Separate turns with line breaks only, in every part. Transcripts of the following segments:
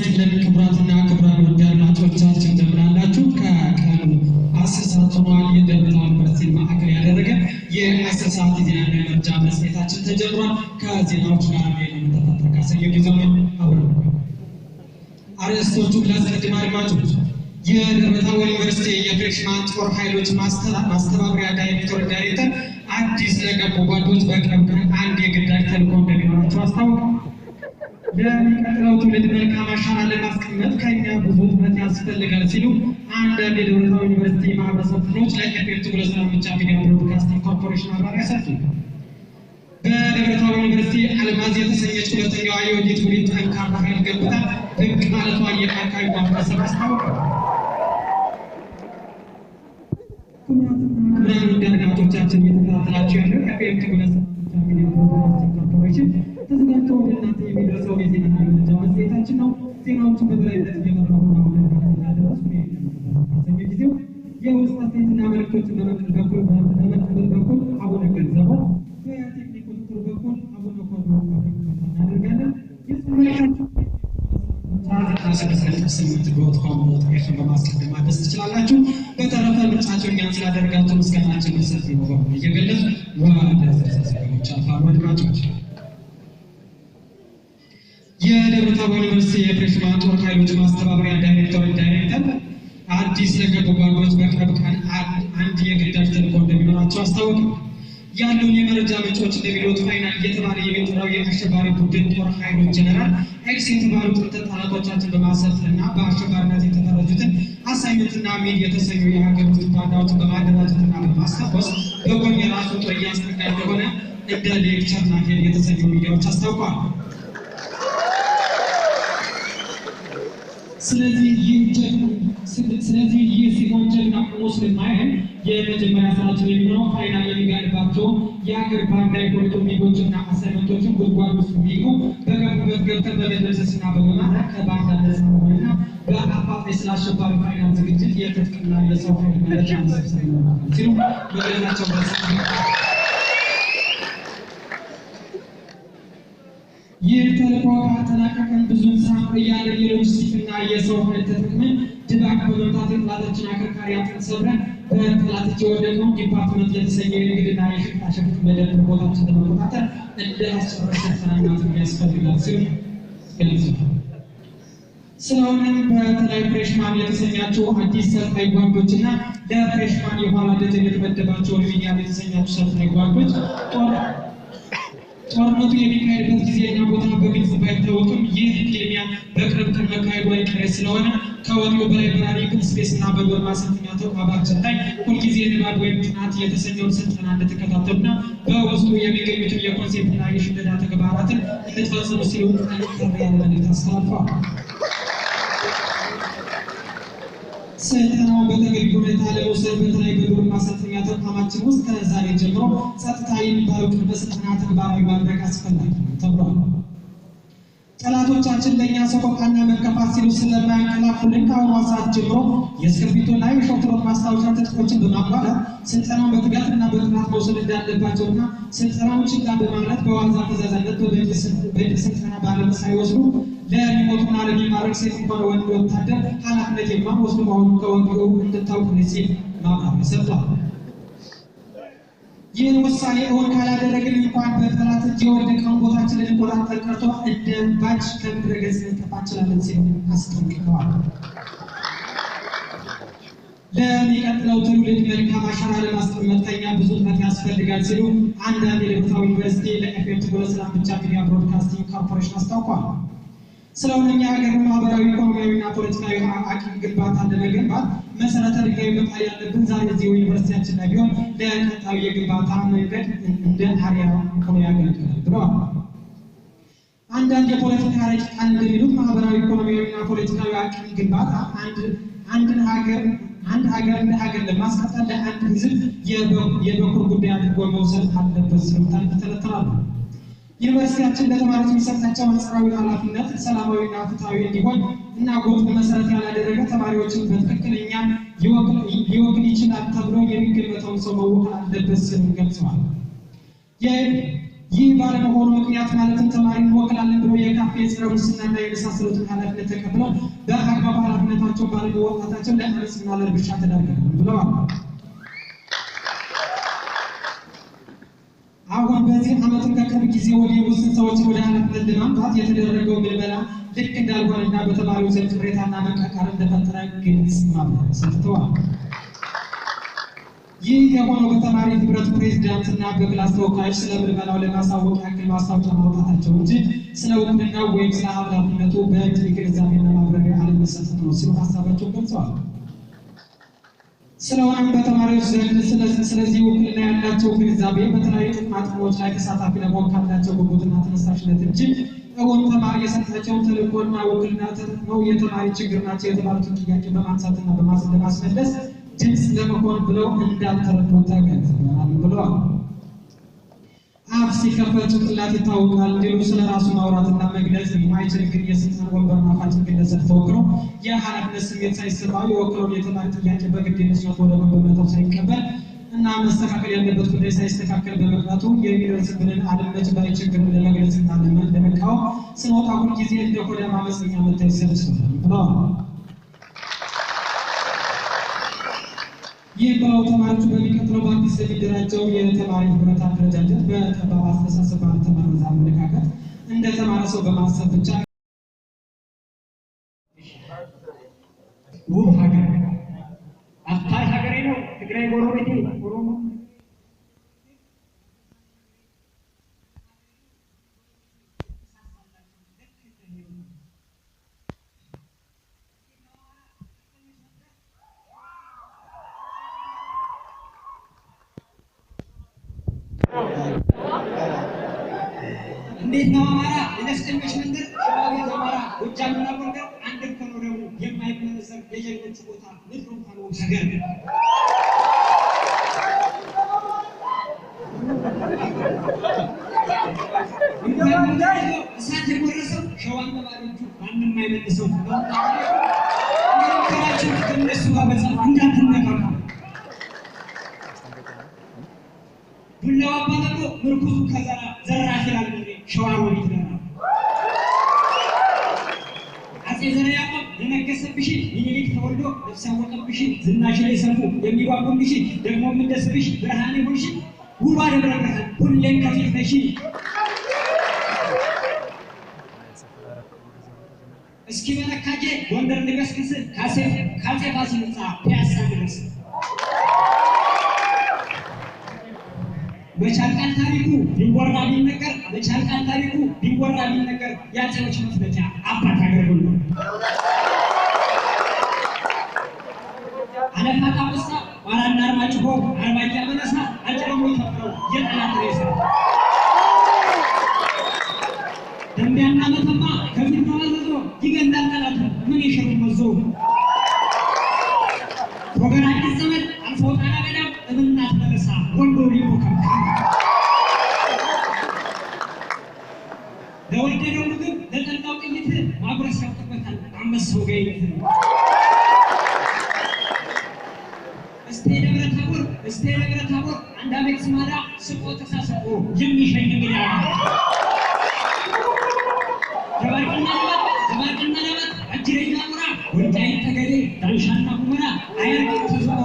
ይስጥልን ክቡራትና ክቡራን ውድ አድማጮቻችን እንደምን አላችሁ? ከቀኑ 10 ሰዓት ሆኗል። የደብረ ዩኒቨርሲቲ ማዕከል ያደረገ የ10 ሰዓት የዜናና የመረጃ መጽሔታችን ተጀምሯል። ከዜናዎች ጋር ለመተፈጠር ካሰየ ጊዜው አብረን አርዕስቶቹን ላስቀድም። አድማጮች የደብረ ዩኒቨርሲቲ የፍሬሽማን ጦር ኃይሎች ማስተባበሪያ ዳይሬክተር አዲስ ለገቡ ጓዶች በቅርብ ቀን አንድ የግዳጅ ተልዕኮ እንደሚኖራቸው አስታወቁ። ለሚቀጥለው ትውልድ መልካም አሻራ ለማስቀመጥ ከኛ ብዙ ጥረት ያስፈልጋል ሲሉ አንዳንድ የደብረ ዩኒቨርሲቲ ማህበረሰብ ክፍሎች ለኤፍኤም ትጉለሰላም ብቻ ሚዲያ ብሮድካስቲንግ ኮርፖሬሽን ማብራሪያ ሰጡ። በደብረ ዩኒቨርሲቲ አልማዝ የተሰኘች ሁለተኛዋ የወዲት ውሊት ጠንካራ ኃይል ገንብታ ድንቅ ማለቷ የአካባቢ ማህበረሰብ አስታወቀ። ክቡራን ውድ አድማጮቻችን እየተከታተላችሁ ያለው ኤፍኤም ትጉለሰላም ብቻ ሚዲያ ብሮድካስቲንግ ኮርፖሬሽን ተዘጋጅቶ ወደ እናንተ የሚደርሰው የዜናና የመረጃ መጽሔታችን ነው። ዜናዎቹን በበላይነት እየመራሁ ነው ያደረስኩ ካሰኘ ጊዜው የውስጥ አስተያየትና መልዕክቶችን በመቀበል በኩል አቡነ ገንዘቦ፣ በቴክኒክ ቁጥጥር በኩል አቡነ ኮዶ እናደርጋለን። የስመለካችሁ 96.8 ዶትኮም ኖቲፊኬሽን በማስቀደም ማድረስ ትችላላችሁ። በተረፈ ምርጫችሁ እኛን ስላደረጋችሁ ምስጋናችን ሰፊ መሆኑን እየገለጽ ወደ ዝርዝር ዜናዎች አልፋለሁ። አድማጮች የደብረ ታቦር ዩኒቨርሲቲ የፍሬሽማን ጦር ኃይሎች ማስተባበሪያ ዳይሬክተር አዲስ ለገቡ ጓዶች በቅርብ ቀን አንድ የግዳጅ ተልዕኮ እንደሚኖራቸው አስታወቁ። ያለውን የመረጃ ምንጮች እንደሚሉት ፋይናል እየተባለ የሚጠራው የአሸባሪ ቡድን ጦር ኃይሎች ጀነራል ኤክስ የተባሉ ጥንት ጠላቶቻችን በማሰልጠንና በአሸባሪነት የተፈረጁትን አሳይመንትና ሚድ የተሰኙ የሀገር ውስጥ ባንዳዎችን በማደራጀትና በማስታወስ በጎን የራሱ ጦር እያስጠጋ እንደሆነ እንደ ሌክቸርና ሄድ የተሰኙ ሚዲያዎች አስታውቋል። ስለዚህ ይህ ሲሆን ጀግና ሆኖ ስለማይሆን የመጀመሪያ ስራችን የሚሆነው ፋይናል የሚጋልባቸው የሀገር ባንዳ የፖለቲካ ሚጎችና አሳይመንቶችን ጉድጓድ ውስጥ ሚጉ በገቡበት ገብተን በመደምሰስና በመማረክ ከባንዳ ነፃ መሆንና በአፋጣኝ ስለ አሸባሪ ፋይናል ዝግጅት የትጥቅና የሰው ኃይል መረጃ መሰብሰብ ይኖራል ሲሉ መግለጫቸው ይህ ተልዕኮ ካጠናቀቅን ብዙ ሰዓት እያለ የሎጂስቲክና የሰው ኃይል ተጠቅመን ድባቅ በመምታት የጠላታችን አከርካሪ አጥንት ሰብረን በጠላት እጅ የወደቀውን ዲፓርትመንት የተሰኘ የንግድና የሸቀጣሸቀጥ መደብር ቦታችን ለመቆጣጠር እንደ አስጨራሽ ስልጠናና ትግል ያስፈልጋል ሲሉ ገልጸዋል። ስለሆነም በተለይ ፍሬሽማን የተሰኛቸው አዲስ ሰልጣኝ ጓዶችና ለፍሬሽማን የኋላ ደጀን የተመደባቸው ሚዲያ የተሰኛቸው ሰልጣኝ ጓዶች ጦርነቱ የሚካሄድበት ጊዜና ቦታ በግልጽ ባይታወቅም ይህ ፊልሚያ በቅርብ ቀን መካሄዱ አይቀሬ ስለሆነ ከወዲሁ በላይ በራሪ ስፔስና በጎር ማሰልጠኛ ተቋማችን ላይ ሁልጊዜ ንባብ ወይም ጥናት የተሰኘውን ስልጠና እንድትከታተሉና በውስጡ የሚገኙትን የኮንሴፕትና የሽለላ ተግባራትን እንድትፈጽሙ ሲሉ ጠንከር ያለ መልዕክት አስተላልፈዋል። ስልጠናው በተገቢ ሁኔታ ለመውሰድ በተለይ በጎር ማሰልጠኛ ተቋማችን ውስጥ ከዛሬ ጀምሮ ጸጥታ የሚባለው ቅድመ ስልጠና ተግባራዊ ማድረግ አስፈላጊ ነው ተብሏል። ጠላቶቻችን ለእኛ ሰቆቃና መከፋት ሲሉ ስለማያንቀላፉልን ከአሁኗ ሰዓት ጀምሮ የእስክርቢቶና የሾትሮት ማስታወሻ ትጥቆችን በማሟላት ስልጠናውን በትጋትና በጥራት መውሰድ እንዳለባቸውና ስልጠናውን ችላ በማለት በዋዛ ፈዛዛነት በድል ስልጠና ባለመ ሳይወስዱ ለሚሞቱና ለሚማረክ ሴት እንኳን ወንድ ወታደር ኃላፊነት የማይወስዱ መሆኑን ከወዲሁ እንድታውቁ ሲል ማብራሪያ ሰጥቷል። ይህን ውሳኔ እውን ካላደረግን እንኳን በጠላት እጅ የወደቀውን ቦታችን ልንቆጣጠር ቀርቶ እንደ ባጅ ከምድረ ገጽ ልንጠፋ እንችላለን ሲሉ አስጠንቅቀዋል። ለሚቀጥለው ትውልድ መልካም አሻራ ለማስቀመጥ ከኛ ብዙ ጥረት ያስፈልጋል ሲሉ አንዳንድ የደብረ ዩኒቨርሲቲ ለኤፍኤም ትጉለሰላም ብቻ ሚዲያ ብሮድካስቲንግ ኮርፖሬሽን አስታውቋል። ስለሆነም የሀገር ማህበራዊ ኢኮኖሚያዊና ፖለቲካዊ አቅም ግንባታ ለመገንባት መሰረተ ድንጋይ መጣል ያለብን ዛሬ እዚህ ዩኒቨርሲቲያችን ላይ ቢሆን ለቀጣዩ የግንባታ መንገድ እንደ አርአያ ሆኖ ያገለግላል ብለዋል። አንዳንድ የፖለቲካ ረቂቃን እንደሚሉት ማህበራዊ ኢኮኖሚያዊና ፖለቲካዊ አቅም ግንባታ አንድ ሀገር እንደ ሀገር ለማስቀጠል ለአንድ ህዝብ የበኩር ጉዳይ አድርጎ መውሰድ አለበት ሲሉ ተነትናሉ። ዩኒቨርሲቲያችን ለተማሪዎች የሚሰጣቸው አንጻራዊ ኃላፊነት ሰላማዊና ፍትሃዊ እንዲሆን እና ጎጥ መሰረት ያላደረገ ተማሪዎችን በትክክል እኛን ሊወክል ይችላል ተብሎ የሚገመተውን ሰው መወከል አለበት ሲሉ ገልጸዋል። ይህ ባለመሆኑ ምክንያት ማለትም ተማሪ እንወክላለን ብሎ የካፌ የጸረ ሙስናና የመሳሰሉትን ኃላፊነት ተቀብለው በአግባቡ ኃላፊነታቸው ባለመወጣታቸው ለአመፅና ለርብሻ ተዳርገዋል ብለዋል። አሁን በዚህ ዓመትም ከቅርብ ጊዜ ወዲህ ውስን ሰዎችን ወደ ኃላፊነት ለማምጣት የተደረገው ምልመላ ልክ እንዳልሆነና በተማሪው ዘንድ ቅሬታና መቃቃር እንደፈጠረ ግልጽ ማብራሪያ ሰጥተዋል። ይህ የሆነው በተማሪ ህብረት ፕሬዝዳንትና በክላስ ተወካዮች ስለ ምልመላው ለማሳወቅ ያክል ማስታወቂያ ማውጣታቸው እንጂ ስለ ውክልናው ወይም ስለ ኃላፊነቱ በእጅ ግንዛቤና ማብራሪያ አለመሰጠት ነው ሲሉ ሀሳባቸውን ገልጸዋል። ስለሆነም በተማሪዎች ዘንድ ስለዚህ ውክልና ያላቸው ግንዛቤ በተለያዩ ጥቅማ ጥቅሞች ላይ ተሳታፊ ለመሆን ካላቸው ጉጉትና ተነሳሽነት እንጂ እውን ተማሪ የሰጣቸውን ተልእኮና ውክልና ተጠቅመው የተማሪ ችግር ናቸው የተባሉትን ጥያቄ በማንሳትና ለማስመለስ ድምፅ ለመሆን ብለው እንዳልተረዱት ተገንዝበናል ብለዋል። አፍ ሲከፈት ጭንቅላት ይታወቃል እንዲሉ ስለ ራሱ ማውራትና መግለጽ የማይችል ግን የስልጣን ወንበር ናፋጭ ግለሰብ ተወክሎ የኃላፊነት ስሜት ሳይሰማው የወክለውን የተማሪ ጥያቄ በግዴለሽነት ወደ መበመተው ሳይቀበል እና መስተካከል ያለበት ጉዳይ ሳይስተካከል በመቅረቱ የሚደርስብንን አለመች ባይ ችግርን ለመግለጽና ለመቃወም ስንወጣ ሁልጊዜ እንደ ሆደ ማመፀኛ መታየት ሰብስበናል ብለዋል። ይህ ብለው ተማሪዎቹ በሚቀጥለው በአዲስ የሚደራጀው የተማሪ ህብረት አደረጃጀት በጠባብ አስተሳሰብ ባልተመረዘ አመለካከት እንደ ተማረ ሰው በማሰብ ብቻ
ውብ ሀገር አፋር ሀገሬ ነው ትግራይ ጎረቤቴ ኦሮሞ እንዴት ነው አማራ የነፍጠኞች መንደር ሸዋዊ አማራ ጎጃምና ጎንደር አንድ እኮ ነው ደግሞ የማይመነዘር የጀግኖቹ ቦታ ምድሩ እንኳን ውብ ሀገር እሳት የጎረሰው ሸዋን በባዶቹ ማንም አይመልሰው ከራችን ከነሱ ጋር በጻፍ እንዳትነካካ ዱላው አባተቆ ምርኩዙ ከዘራ ዘራፍ ይላል ሸዋ ወዲት ነው አጼ ዘርዓ ያዕቆብ ለነገሰብሽ ሚኒሊክ ተወልዶ ነፍስ ያወቀብሽ ዝናሽ ላይ ሰፉ የሚጓጉልሽ ደግሞ እንደስብሽ ብርሃን ይሁንሽ ውብ ደብረ ብርሃን ሁሌም ከፊት ነሽ እስኪ በነካጄ ጎንደር ንገስግስ ካጼ ፋሲል ህንፃ ፒያሳ ድረስ በቻልቃል ታሪኩ ቢወራ ቢነገር በቻልቃል ታሪኩ ቢወራ ቢነገር ያጼዎች መፍለጫ አባት ሀገር ሁሉ አለፋጣ ውስጥ ዋራና አርማጭሆ አርባያ መነሳ አጭረሙ ይፈጥረው የጠላት ሬሳ ደንቢያና መተማ ከፊት ተዋዘዞ ይገላል ጠላት ምን ይሽሩ መዞ ወገን አዲስ ዘመን አልፎ ጣና ገዳም እምናት መለሳ ወንዶ ሊቦከም ለወደደው ምግብ ለጠጣው ቅኝት ማጉረስ ያውቅበታል አንበሳው ጋይት እስቴ ደብረ ታቦር አንድ አመት ስማዳ ስቆ ተሳስቆ የሚሸኝ እንግዳ ደባርቅና ለባት አጅሬና ሙራ ወልቃይት ጠገዴ ዳንሻና ሁመራ አያርቅ ተዝቆ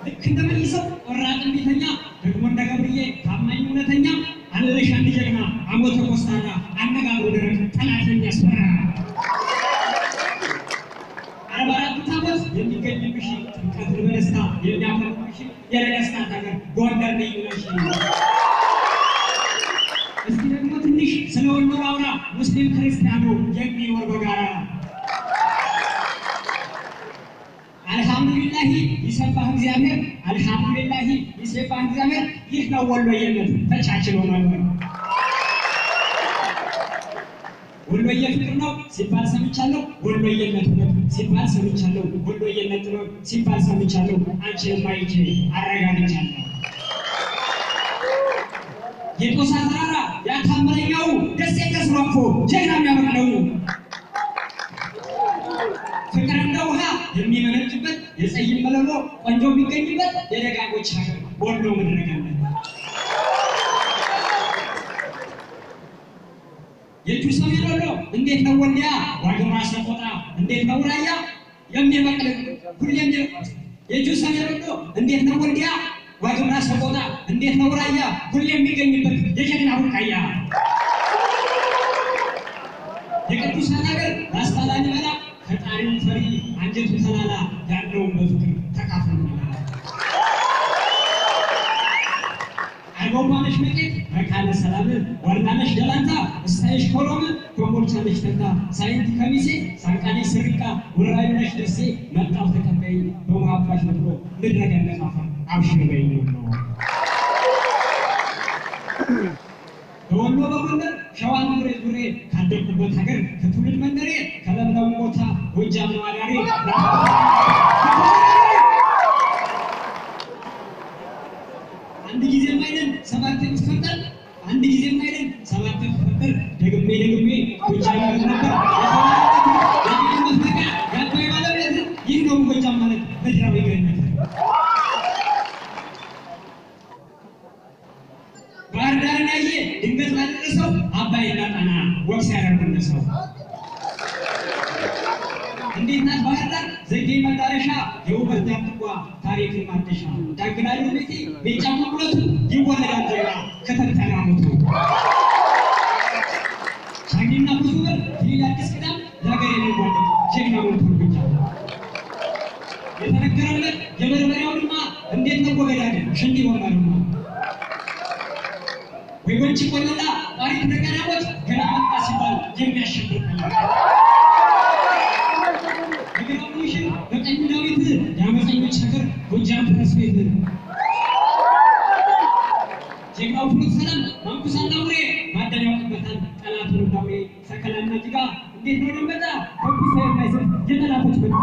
ልክ እንደመይሰው ቆራጥ እንቢተኛ ደግሞ እንደ ገብርዬ ታማኝ እውነተኛ አለሽ አንድ ጀግና አሞተ ኮስታራ አነጋግሮ ደረቅ ጠላት የሚያስፈራ 44 ታቦት የሚገኝብሽ ጥምቀት በደስታ የሚያከብርሽ የነገስታት ሀገር ጎንደር ልዩ ነሽ። እስኪ ደግሞ ትንሽ ስለ ወሎ አውራ ሙስሊም ክርስቲያኑ የሚኖር በጋራ አልሐምዱሊላህ ይሰባህ እግዚአብሔር አልሐምዱሊላህ ይሰባህ እግዚአብሔር ይህ ነው ወሎየነት ተቻችሎ መኖር ወሎየ ፍቅር ነው ሲባል ሰምቻለሁ ወሎየነት ነው ሲባል ሰምቻለሁ ወሎየነት ነው ሲባል ሰምቻለሁ አንቺን ማይቼ አረጋግጫለሁ የጦሳ ተራራ ያታምረኛው ደስ የተስሯፎ ጀግና የሚያበቅለው ፍቅር እንደ ውሃ የሚመነጭበት የጸይም መለሎ ቆንጆ የሚገኝበት የደጋ የጁ ሰሜን ወሎ እንዴት ነው ወልዲያ ዋግምራ ሰቆጣ እንዴት ነው ራያ የሚበቅል ሁሌም የጁ ሰሜን ወሎ እንዴት ነው ወልዲያ ዋግምራ ሰቆጣ እንዴት ነው ራያ ሁሌም የሚገኝበት የጀግና ቡቃያ የቅዱሳን ሀገር ላስታ ላሊበላ ፈጣሪው ፈሪ አንጀቱ ተላላ ያለውን በፍቅር ተካፍሎ አርጎባነሽ መቄት መካነ ሰላም ወርናነሽ ደላንታ እስታይሽ ኮሎም ኮምቦልቻነሽ ተንታ ሳይንት ከሚሴ ሳንቃኔ ስሪቃ ወራይነሽ ደሴ መጣው ተቀበይ በውሃባሽ ነጥሮ ምድረገነት አፈር አብሽር በይኝ ነው በወሎ በጎንደር ሸዋን ዙሬ ካደኩበት ሀገር ከትውልድ መንደሬ ከለምለም ቦታ ጎጃም ማዳሬ አንድ ጊዜ ማይለን ሰባት ተፈጠር አንድ ጊዜ ማይለን ሰባት ተፈጠር ደግሜ ጎጃም ነበር ያባይ ባለቤት ይህ ነው ጎጃም ማለት ምድራዊ ገነት ባህር ዳርን ያየ ድንገት ባደረሰው አባይና ጣና ወቅስ ያደርጉነሰው እንዴት ናት ባህር ዳር ዘጌ መዳረሻ የውበት ዳርትቋ ታሪክን ማደሻ ዳግናሉ ቤቴ ቤጫ መቁለቱ ይወለዳል ጀግና ከተተራሙቱ ሻጊና ብዙ በር ይህ አዲስ ቅዳም ለሀገር የሚጓደቅ ጀግና ሞልቶ ብቻ የተነገረለት የበርበሬው ድማ እንዴት ነው ወገዳለን ሽንዲ ወርማሉማ ወይጎንቺ ቆለላ ታሪክ ተቀራወት ገና መጣ ሲባል የሚያሸብር የግራሙሽን በቀኝ ዳዊት ያመፀኞች ሀገር ጎጃም ፈረስ ቤት ጀግናው ፍኖተ ሰላም ማንኩሳና ሙሬ ማደን ያውቅበታል ጠላቱን ዳሜ ሰከላና ጅጋ እንዴት ነው ደንበጣ በኩሳ የማይሰጥ የጠላቶች ብቻ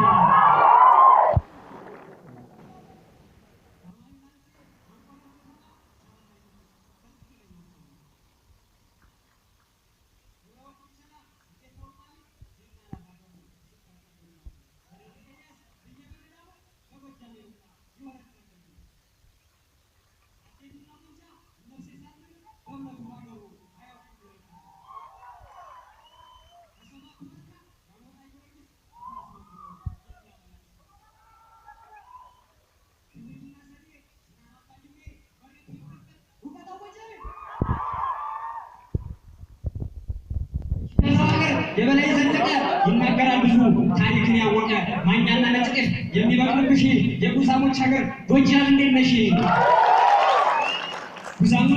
የበላይ ዘለቀ ይናገራል ብዙ ታሪክን ያወቀ ማኛና ነጭጤፍ የሚበቅልብሽ የጉዛሞች ሀገር ጎጃም እንዴት ነሽ? ጉዛሙ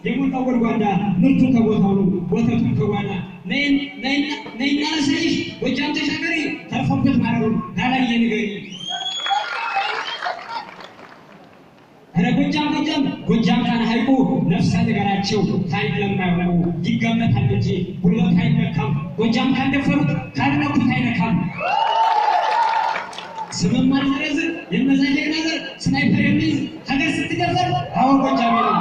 የሞላው ጎድጓዳ ምርቱ ከቦታው ነው ወተቱ ከጓዳ ነይና ለሰይሽ ጎጃም ተሻገሪ ተርፎበት ማረሩ ላላየ ንገሪ ኧረ ጎጃም ጣና ሐይቁ ነፍሰ ነገራቸው ታሪክ ለማያውቁ ይገመታል እንጂ ጉልበት አይነካም ጎጃም ካልደፈሩት ካልነኩት አይነካም ስምም አልዘረዝ የነዛ ጀግና ዘር ስናይፐር የሚይዝ ሀገር ስትደፈር አዎ ጎጃም ነው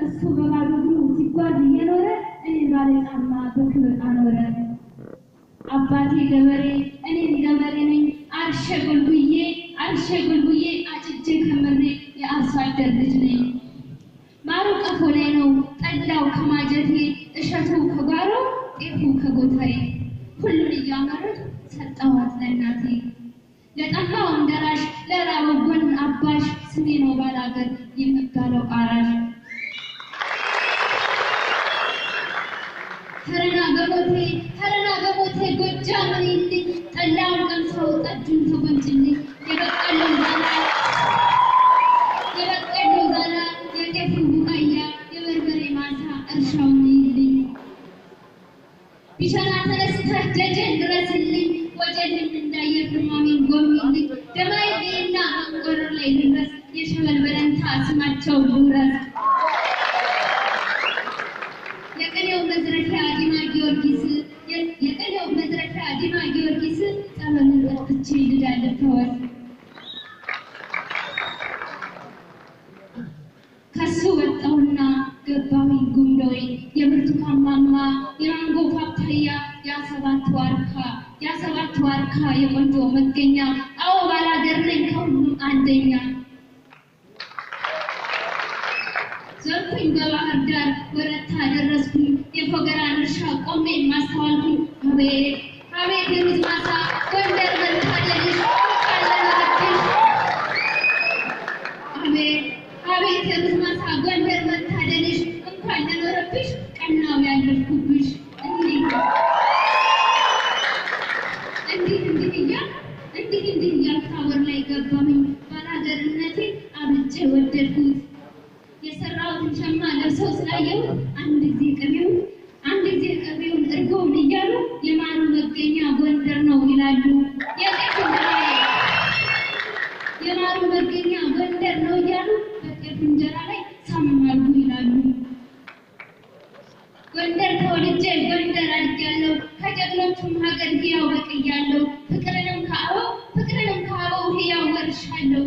እሱ በባዶ እግሩ ሲጓዝ እየኖረ እኔ ባለ ጫማ በክብር አኖረ። አባቴ ገበሬ እኔም ገበሬ ነኝ አርሼ ጉልጉዬ አጭጄ ከምሬ የአርሶ አደር ልጅ ነኝ። ማሩ ቀፎ ላይ ነው ጠላው ከማጀቴ እሸቱ ከጓሮ ጤፉ ከጎተሬ ሁሉን እያመረቱ ሰጠኋት ለእናቴ። ለጠማው እንደራሽ ለራበው ጎን አባሽ ስሜ ነው ባላገር የምባለው አራሽ። ተረና ገቦቴ ጎጃም ነይልኝ ጠላውን ቀምሰው ጠጁን ተጎንጭልኝ የበቀለው ዛላ የጤፉ ቡቃያ የበርበሬ ማሳ እርሻውን ነይልኝ ቢሸና ተነስተህ ደጀን ድረስልኝ ወጀልን እንዳየር ድማሜን ጎብኝልኝ ደማይና አንቆር ላይ ድረስ የሸበል በለንታ ስማቸው ልውረስ የቀኔው መዝረፊያ ዲማ ጊዮርጊስ ጸበሉን ጠጥቼ ልዳልፈወስ ከሱ ወጣሁና ገባሁኝ ጉንዶይ የብርቱካን ማማ የማንጎ ፓፓያ ያሰባት ዋርካ የቆንጆ መገኛ አዎ ባላገር ነኝ ከሁሉም አንደኛ ዘርኩኝ በባህር ዳር ወረታ ደረስኩኝ የፎገራን እርሻ ቆሜ ማስተዋልኩኝ አቤት የሩዝ ማሳ ጎንደር መታደልሽ አቤት የሩዝ ማሳ ጎንደር መታደልሽ እንኳን ለኖረብሽ ቀናው ያለፍኩብሽ እንዲህ እያልኩ ላይ ገባሁኝ ባላገርነቴ አብልጬ ወደድኩት የሰራሁትን ሸማ ለብሰው ስላየሁት አንድ ጊዜ ቅቤውን እርጎውን እያሉ የማሩ መገኛ ጎንደር ነው ይላሉ የማሩ መገኛ ጎንደር ነው እያሉ በጤፍ እንጀራ ላይ ሳማሉ ይላሉ ጎንደር ተወልጄ ጎንደር አድጌያለሁ ከጀግኖቹም ሀገር ሕያው በቅያለሁ ፍቅርንም ከአበው ሕያው ወርሻለሁ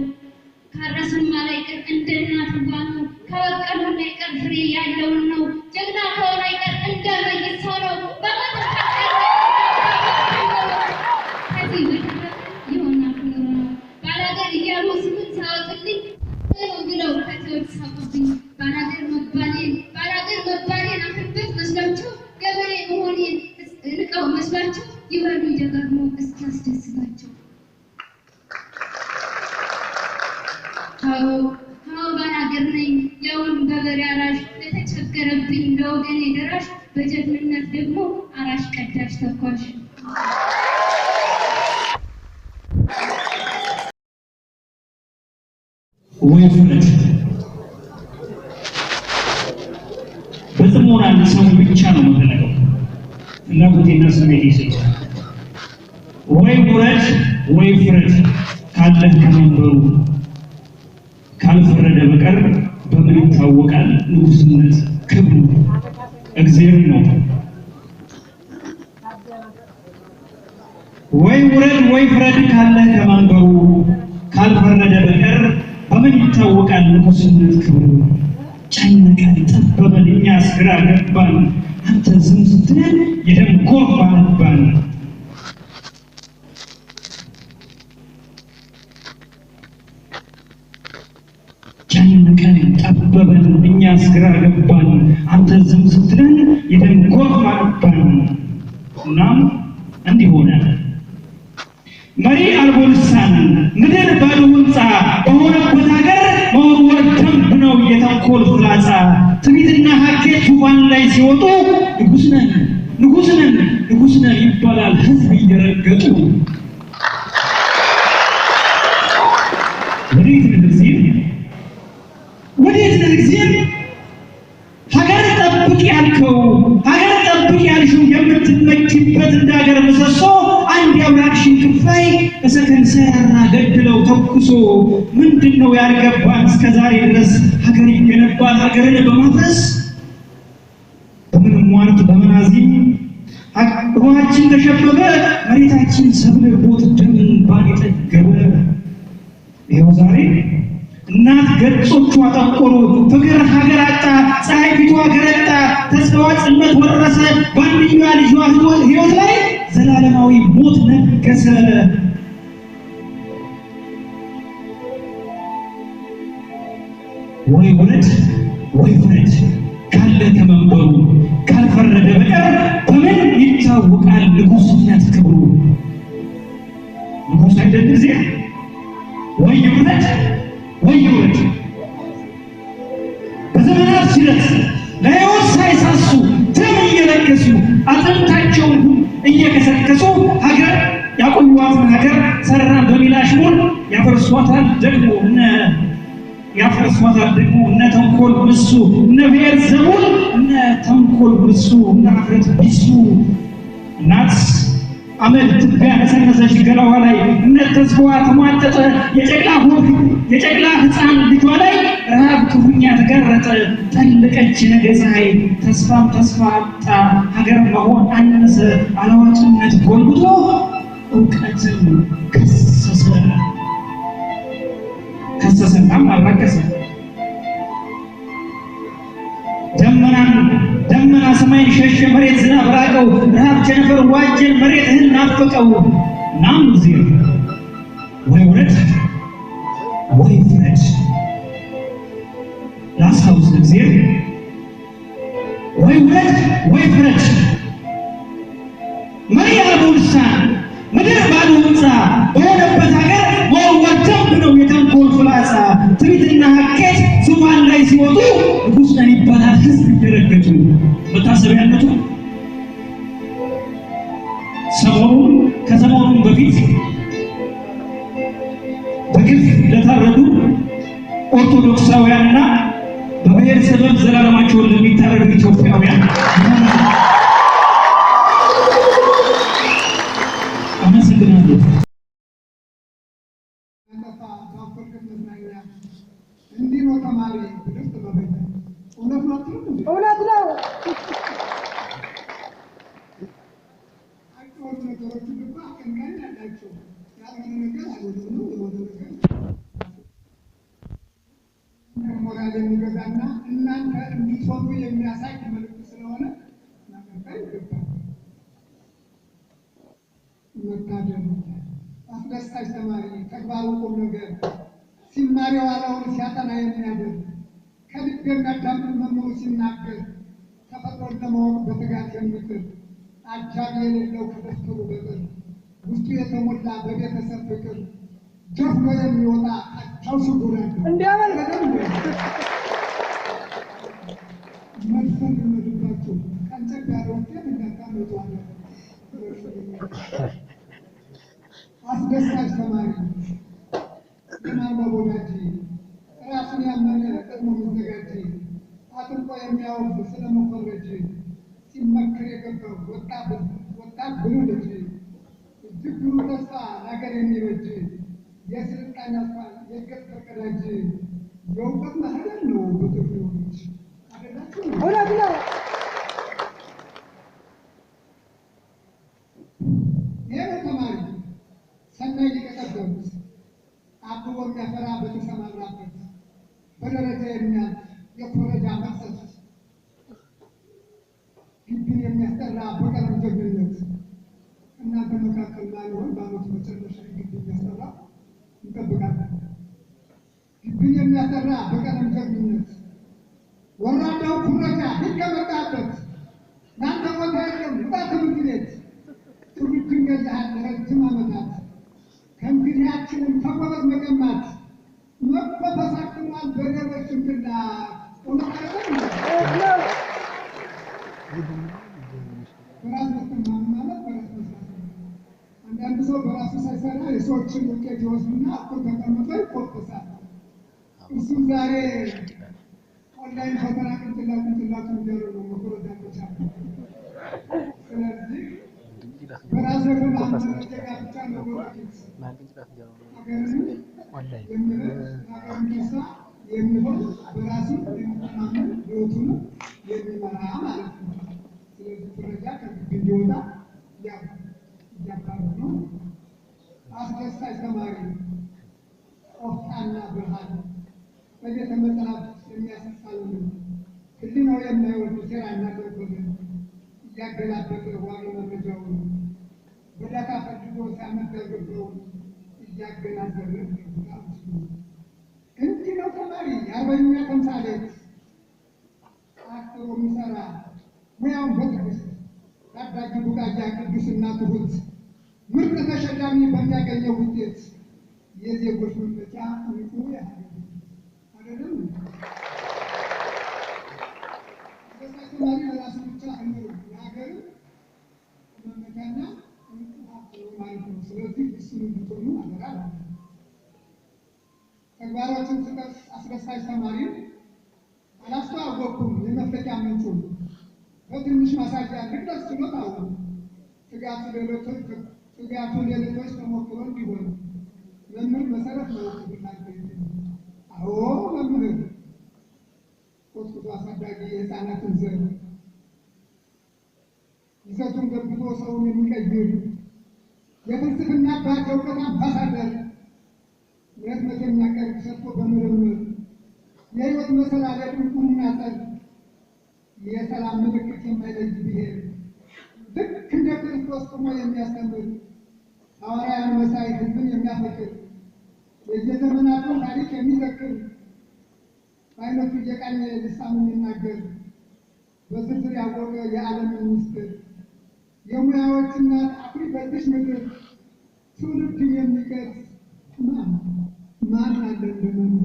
ካረሱማ ላይ ቀር እንደ እናት እንኳን ከበቀሉ ላይ ቀር ፍሬ ያለውን ነው ጀግና ከሆነ አይቀር እንደ መይሳው ነው ከዚህ በተረፈ ይሆናል ነው ባላገር እያሉ ስምን ሳወጥልኝ ነው ብለው ከተወት ሳቁብኝ ባላገር መባሌን አፍርበት መስሏቸው ገበሬ መሆኔን ንቀው መስሏቸው ይበሉ ደጋግሞ እስኪያስደስታቸው አዎ ባላገር ነኝ ያውን በበሬ አራሽ ለተቸገረብኝ ለወገኔ ደራሽ በጀግንነት ደግሞ አራሽ ቀዳሽ ተኳሽ
ወይ ፍረት በጥሞና ሰው ብቻ ነው የምፈልገው ፍላጎቴና ስሜቴ ይሰጣል ወይ ውረድ ወይ ፍረት ካለህ ከመንበሩ ካልፈረደ በቀር በምን ይታወቃል ንጉስነት ክብሩ እግዚአብሔር ነው ወይ ውረድ ወይ ፍረድ ካለህ ከመንበሩ ካልፈረደ በቀር በምን ይታወቃል ንጉስነት ክብሩ ጨነቀን ጠበበን እኛስ ግራ ገባን አንተ ዝም ስትለን የደም ጎርፍ አነባን ጨነቀን ጠበበን እኛስ ግራ ገባን አንተ ዝም ስትለን የደም ጎርፍ አነባን እናም እንዲህ ሆነ መሪ አልቦ ልሳን ምድር ባዶ ሕንፃ በሆነበት ሀገር መወርወር ደንብ ነው የተንኮል ፍላጻ ትዕቢትና ሀኬት ዙፋን ላይ ሲወጡ ንጉስ ነን ይባላል ህዝብ እየረገጡ ወዴት ነው እግዚአብሔር ሀገር ጠብቅ ያልሽው የምትመኪበት እንዳገር ምሰሶ አንድ ያብራክሽን ክፋይ በሰከን ሰራና ገድለው ተኩሶ ምንድነው ያልገባን እስከዛሬ ድረስ ሀገር ይገነባል ሀገርን በማፍረስ በምንም ሟርት በመናዚም አቅሯችን ተሸበበ መሬታችን ሰብል ቦት ደምን ባን የጠገበ ይኸው ዛሬ እናት ገጾቿ አጠቆሩ ፍቅር ሀገር አጣ ፀሐይ ፊቷ ገረጣ ተስፋዋ ጽልመት ወረሰ በአንድኛዋ ልጇ ሕይወት ላይ ዘላለማዊ ሞት ነገሰ ወይ ውረድ ወይ ፍረድ ካለ ከመንበሩ ካልፈረደ በቀር በምን ይታወቃል ንጉስነት ክብሩ ንጉስ አይደል ጊዜ ወይ ውረድ ወይ ውረድ በዘመናት ሲረት ለሕይወት ሳይሳሱ ደም እየለገሱ አጥንታቸውን እየከሰከሱ ሀገር ያቆዩዋትን ሀገር ሰራን በሚላሽሙን ያፈርሷታል ደግሞ እነ ተንኮል ብሱ እነ ብሔር ዘቡን እነ ተንኮል ብሱ እነ አፍረት ቢሱ እናት አመድ ትቢያ ነሰነሰች ገላዋ ላይ እነ ተስፋዋ ተሟጠጠ የጨቅላ ሕፃን ልጇ ላይ ረሃብ ክፉኛ ተገረጠ ጠለቀች ነገ ፀሐይ ተስፋም ተስፋ አጣ ሀገር መሆን አነሰ አላዋቂነት ጎልብቶ እውቀትን ከሰሰና አራከሰ ደመና ሰማይን ሸሸ መሬት ዝናብ ራቀው ረሃብ ቸነፈር ዋጀን መሬት እህል ናፈቀው ናም እግዚአብሔር ወይ ውረድ ወይ ፍረድ ላስታውስ እግዚአብሔር ወይ ውረድ ወይ ፍረድ መሪ ያለው ልሳን ምድር ባዶ ሕንፃ በሆነበት ሀገር መወርወር ደንብ ነው የተንኮል ፍላጻ ትዕቢትና ሀኬት ዙፋን ላይ ሲወጡ ንጉሥ ነን ይባላል ሕዝብ ይደረገጡ መታሰቢያነቱ ከሰሞኑን በፊት በግፍ ለታረዱ ኦርቶዶክሳውያንና በብሔር ሰበብ ዘላለማቸውን ለሚታረዱ ኢትዮጵያውያን አመሰግናለሁ።
እንዲህ ነው ተማሪ ብለህ ተባባይ እውነት ነው። አይቆም ነገሮች ልባ ቀንቀን ያላቸው ያልሆነ ነገር አይወዱም የሆነ ነገር ሞራል የሚገዛና እናንተ እንድትሆኑ የሚያሳይ መልዕክት ስለሆነ ማቀርጠር ይገባል። መታደል አስደሳች ተማሪ ተግባሩ ቁም ነገር ሲማር የዋለውን ሲያጠና የሚያደርግ ከልብ የሚያዳምጥ መምህሩ ሲናገር ተፈጥሮን ለማወቅ በትጋት የሚጥር አጃቢ የሌለው ከደፍተሩ በቀር ውስጡ የተሞላ በቤተሰብ ፍቅር ጀፍሎ የሚወጣ አቻው ሽጉራል መድፈን የመድባቸው ቀንጨብ ያለው ውጤት እንዳታመጧለ አስደሳች ተማሪ የማንበብ ወዳጅ ራሱን ያመነ ቀድሞ የሚዘጋጅ አጥብቆ የሚያውቅ ስለመኮረጅ ሲመክር የገባው ወጣት ብሉ ልጅ እጅግ ብሩ ተስፋ ለሀገር የሚበጅ የስልጣን አስፋል የእድገት ፈርቀዳጅ የእውቀት ማህደር ነው በተክኖሎጂ አደላችሁ እውነት ነው። ይህ ተማሪ ሰናይ ሊቀጠበሉት አብቦ የሚያፈራ በተሰማራበት በደረጃ የሚያልፍ የኮረጃ መቅሰፍት ግቢን የሚያስጠራ በቀለም ጀግንነት እናንተ መካከል ላይሆን በዓመቱ መጨረሻ ግቢ የሚያስጠራ እንጠብቃለን። ግቢን የሚያስጠራ በቀለም ጀግንነት ወራዳው ኩረጃ ሊቀመጣበት እናንተ ቦታ የለም ውጣ ትምህርት ቤት ትውልድን ገዛሃል ለረጅም ዓመታት ከእንግዲያችንን ከጎበዝ መቀማት መበተሳክኗል በደረስ ሽምግልና በራስ መተማመን ማለት በራስ መስራት ነው። አንዳንድ ሰው በራሱ ሳይሰራ የሰዎችን ውጤት ይወስድና እኩል ተቀምጦ ይቆጠሳል። እሱም ዛሬ ኦንላይን ፈተና ቅንጭላቱ እንዲያደርጉ ነው መኮረጃ ተቻለ። ስለዚህ በራስ መተማመን ጀጋ ብቻ ነው ወደፊት የሚሆን በራሱ የሚተማመን ህይወቱን የሚመራ ማለት ነው። ስለዚህ ኩረጃ ከግቢ እንዲወጣ እያባሩ ነው። አስደሳች ተማሪ ቆፍጣና ብርሃን በቤተ መጽሐፍት የሚያሳሳልን ህሊናው የማይወድ ሴራና ተንኮል እያገላበጠ ዋቢ መረጃውን በዳታ ፈልጎ ሲያመደርገውን እያገናዘበ እንዲህ ነው ተማሪ የአርበኛ ተምሳሌት አክሮ የሚሰራ ሙያውን በትዕግስት ታዳጊ ቡቃያ ቅዱስና ትሁት ምርጥ ተሸላሚ በሚያገኘው ውጤት የዜጎች መመኪያ እንቁ ያህል አይደለም። ተማሪ ለራሱ ብቻ አይኖርም፣ የሀገር መመኪያና እንቁ ማለት ነው። ስለዚህ እሱን እንድትሆኑ አደራ ነው። ተግባሮችን ስጠት አስደሳች ተማሪ አላስተዋወቅኩም የመፈቂያ ምንጩን በትንሽ ማሳያ ልቅደስ ችሎታው ትጋቱ ሌሎች ተሞክሮ እንዲሆን መምህር መሰረት ነው። አዎ መምህር ኮትኩቶ አሳዳጊ የህፃናትን ዘር ይዘቱን ገብቶ ሰውን የሚቀይር የፍልስፍና አባት የእውቀት አምባሳደር የህትመት የሚያቀርብ ሰጥቶ በምርምር የህይወት መሰላለ ድንቁና ጠል የሰላም ምልክት የማይለይ ብሔር ልክ እንደ ክርስቶስ ቆሞ የሚያስተምር ሐዋርያን መሳይ ሕዝብን የሚያፈቅር የየዘመናቱን ታሪክ የሚዘክር በዓይነቱ እየቃኘ ልሳኑን የሚናገር በዝርዝር ያወቀ የዓለምን ምስጢር የሙያዎች እናት አኩሪ በዚች ምድር ትውልድን የሚቀርጽ ማን አለ እንደ መምህር